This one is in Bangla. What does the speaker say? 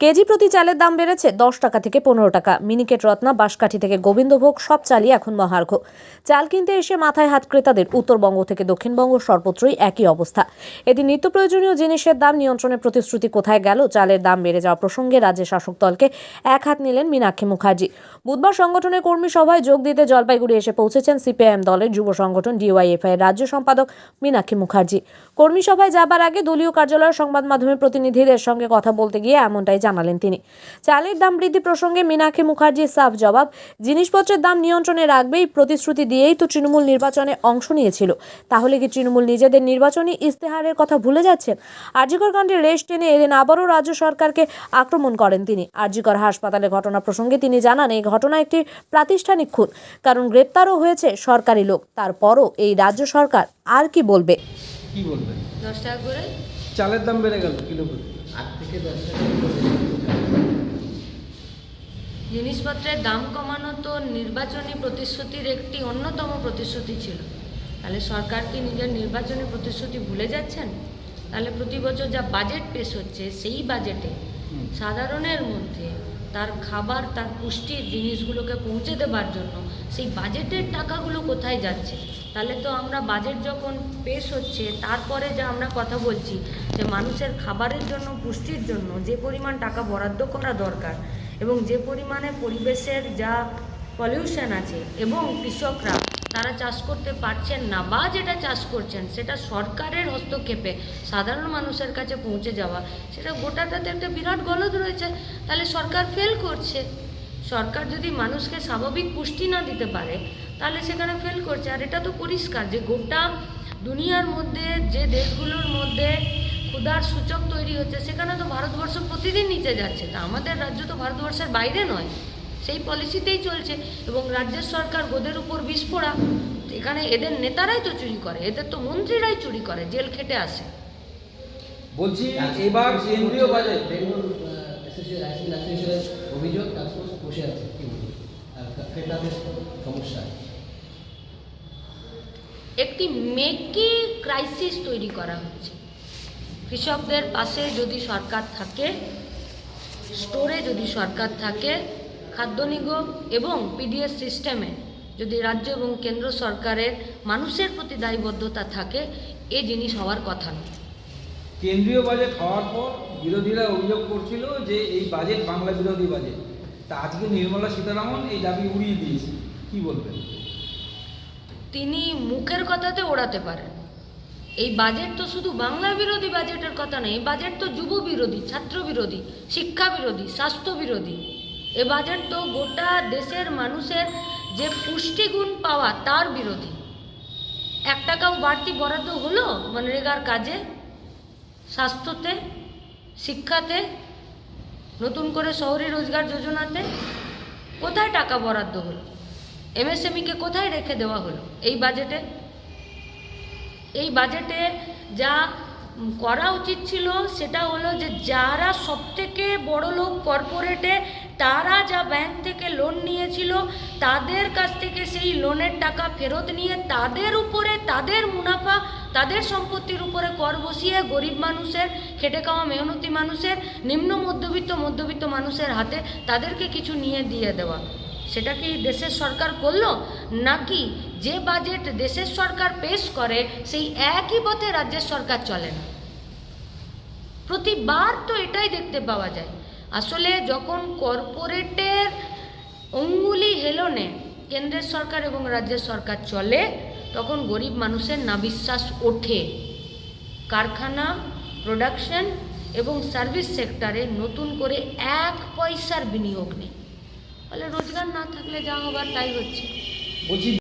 কেজি প্রতি চালের দাম বেড়েছে 10 টাকা থেকে 15 টাকা। মিনিকেট, রত্না, বাঁশকাঠি থেকে গোবিন্দভোগ সব চালই এখন মহার্ঘ। চাল কিনতে এসে মাথায় হাত ক্রেতাদের। উত্তরবঙ্গ থেকে দক্ষিণবঙ্গ সর্বত্রই একই অবস্থা। এদিন নিত্য প্রয়োজনীয় জিনিসের দাম নিয়ন্ত্রণের প্রতিশ্রুতি কোথায় গেল? চালের দাম বেড়ে যাওয়া প্রসঙ্গে রাজ্যের শাসক দলকে এক হাত নিলেন মীনাক্ষী মুখার্জি। বুধবার সংগঠনের কর্মী সভায় যোগ দিতে জলপাইগুড়ি এসে পৌঁছেছেন সিপিআইএম দলের যুব সংগঠন ডিওয়াইএফআই এর রাজ্য সম্পাদক মীনাক্ষী মুখার্জি। কর্মী সভায় যাবার আগে দলীয় কার্যালয়ের সংবাদ মাধ্যমের প্রতিনিধিদের সঙ্গে কথা বলতে গিয়ে এমনটাই জানালেন তিনি। চালের দাম বৃদ্ধি প্রসঙ্গে মীনাক্ষী মুখার্জির সাফ জবাব, জিনিসপত্রের দাম নিয়ন্ত্রণে রাখবেই প্রতিশ্রুতি দিয়েই তো তৃণমূল নির্বাচনে অংশ নিয়েছিল। তাহলে কি তৃণমূল নিজেদের নির্বাচনী ইস্তেহারের কথা ভুলে যাচ্ছেন? আরজিকর কাণ্ডের রেশ টেনে এদিন আবারও রাজ্য সরকারকে আক্রমণ করেন তিনি। আরজিকর হাসপাতালে ঘটনা প্রসঙ্গে তিনি জানান, এই ঘটনা একটি প্রাতিষ্ঠানিক খুন, কারণ গ্রেপ্তারও হয়েছে সরকারি লোক। তারপরও এই রাজ্য সরকার আর কি বলবে? কি বলবেন? 10 টাকা করে চালের দাম বেড়ে গেল কিলো প্রতি। 8 থেকে 10 টাকা। জিনিসপত্রের দাম কমানো তো নির্বাচনী প্রতিশ্রুতির একটি অন্যতম প্রতিশ্রুতি ছিল। তাহলে সরকার কি নিজের নির্বাচনী প্রতিশ্রুতি ভুলে যাচ্ছেন? তাহলে প্রতি বছর যা বাজেট পেশ হচ্ছে, সেই বাজেটে সাধারণের মধ্যে তার খাবার, তার পুষ্টির জিনিসগুলোকে পৌঁছে দেবার জন্য সেই বাজেটের টাকাগুলো কোথায় যাচ্ছে? তাহলে তো আমরা বাজেট যখন পেশ হচ্ছে তারপরে যা আমরা কথা বলছি যে মানুষের খাবারের জন্য, পুষ্টির জন্য যে পরিমাণ টাকা বরাদ্দ করা দরকার এবং যে পরিমাণে পরিবেশের যা পলিউশন আছে এবং কৃষকরা তারা চাষ করতে পারছেন না, বা যেটা চাষ করছেন সেটা সরকারের হস্তক্ষেপে সাধারণ মানুষের কাছে পৌঁছে যাওয়া, সেটা গোটাটাতে একটা বিরাট গলদ রয়েছে। তাহলে সরকার ফেল করছে। সরকার যদি মানুষকে স্বাভাবিক পুষ্টি না দিতে পারে তাহলে সেখানে ফেল করছে। আর এটা তো পরিষ্কার যে গোটা দুনিয়ার মধ্যে যে দেশগুলোর মধ্যে ক্ষুধার সূচক তৈরি হচ্ছে সেখানে তো ভারতবর্ষ প্রতিদিন নিচে যাচ্ছে। তা আমাদের রাজ্য তো ভারতবর্ষের বাইরে নয়, সেই পলিসিতেই চলছে। এবং রাজ্যের সরকার গোদের উপর বিস্ফোরা, এখানে এদের নেতারাই তো চুরি করে, এদের তো মন্ত্রীরাই চুরি করে, জেল খেটে আসে। বলছি এবার কেন্দ্রীয় বাজেট বেঙ্গল অ্যাসোসিয়েশনের অভিযোগ টাস্কফোর্স বসে আছে, কি বলবো, আর ক্রেতাদের সমস্যা। একটি মেকি ক্রাইসিস তৈরি করা হচ্ছে। কৃষকদের পাশে যদি সরকার থাকে, স্টোরে যদি সরকার থাকে, খাদ্য নিগম এবং পিডিএস সিস্টেমে যদি রাজ্য এবং কেন্দ্র সরকারের মানুষের প্রতি দায়বদ্ধতা থাকে, এ জিনিস হওয়ার কথা নয়। কেন্দ্রীয় বাজেট হওয়ার পর বিরোধীরা অভিযোগ করছিল যে এই বাজেট বাংলা বিরোধী বাজেট। তা আজকে নির্মলা সীতারামন এই দাবি উড়িয়ে দিয়েছে, কি বলবেন? তিনি মুখের কথাতে ওড়াতে পারেন। এই বাজেট তো শুধু বাংলা বিরোধী বাজেটের কথা নয়, এই বাজেট তো যুব বিরোধী, ছাত্র বিরোধী, শিক্ষা বিরোধী, স্বাস্থ্য বিরোধী। এ বাজেট তো গোটা দেশের মানুষের যে পুষ্টিগুণ পাওয়া তার বিরোধী। 1 টাকাও বাড়তি বরাদ্দ হলো মনরেগার কাজে, স্বাস্থ্যতে, শিক্ষাতে, নতুন করে শহরি রোজগার যোজনাতে? কোথায় টাকা বরাদ্দ হলো? এমএসএমইকে কোথায় রেখে দেওয়া হলো এই বাজেটে? এই বাজেটে যা করা উচিত ছিল সেটা হলো যে যারা সবথেকে বড় লোক কর্পোরেটে, তারা যা ব্যাংক থেকে লোন নিয়েছিল তাদের কাছ থেকে সেই লোনের টাকা ফেরত নিয়ে তাদের উপরে, তাদের মুনাফা, তাদের সম্পত্তির উপরে কর বসিয়ে গরিব মানুষের, খেটে খাওয়া মেহনতি মানুষের, নিম্ন মধ্যবিত্ত মানুষের হাতে তাদেরকে কিছু নিয়ে দিয়ে দেওয়া। সেটা কি দেশের সরকার করলো? নাকি যে বাজেট দেশের সরকার পেশ করে সেই একই পথে রাজ্যের সরকার চলে না? প্রতিবার তো এটাই দেখতে পাওয়া যায়। আসলে যখন কর্পোরেটের অঙ্গুলি হেলনে কেন্দ্রের সরকার এবং রাজ্যের সরকার চলে, তখন গরিব মানুষের নাবিশ্বাস ওঠে। কারখানা, প্রোডাকশন এবং সার্ভিস সেক্টরে নতুন করে 1 পয়সার বিনিয়োগ নেই। ফলে রোজগার না থাকলে যা হবার তাই হচ্ছে। বলছি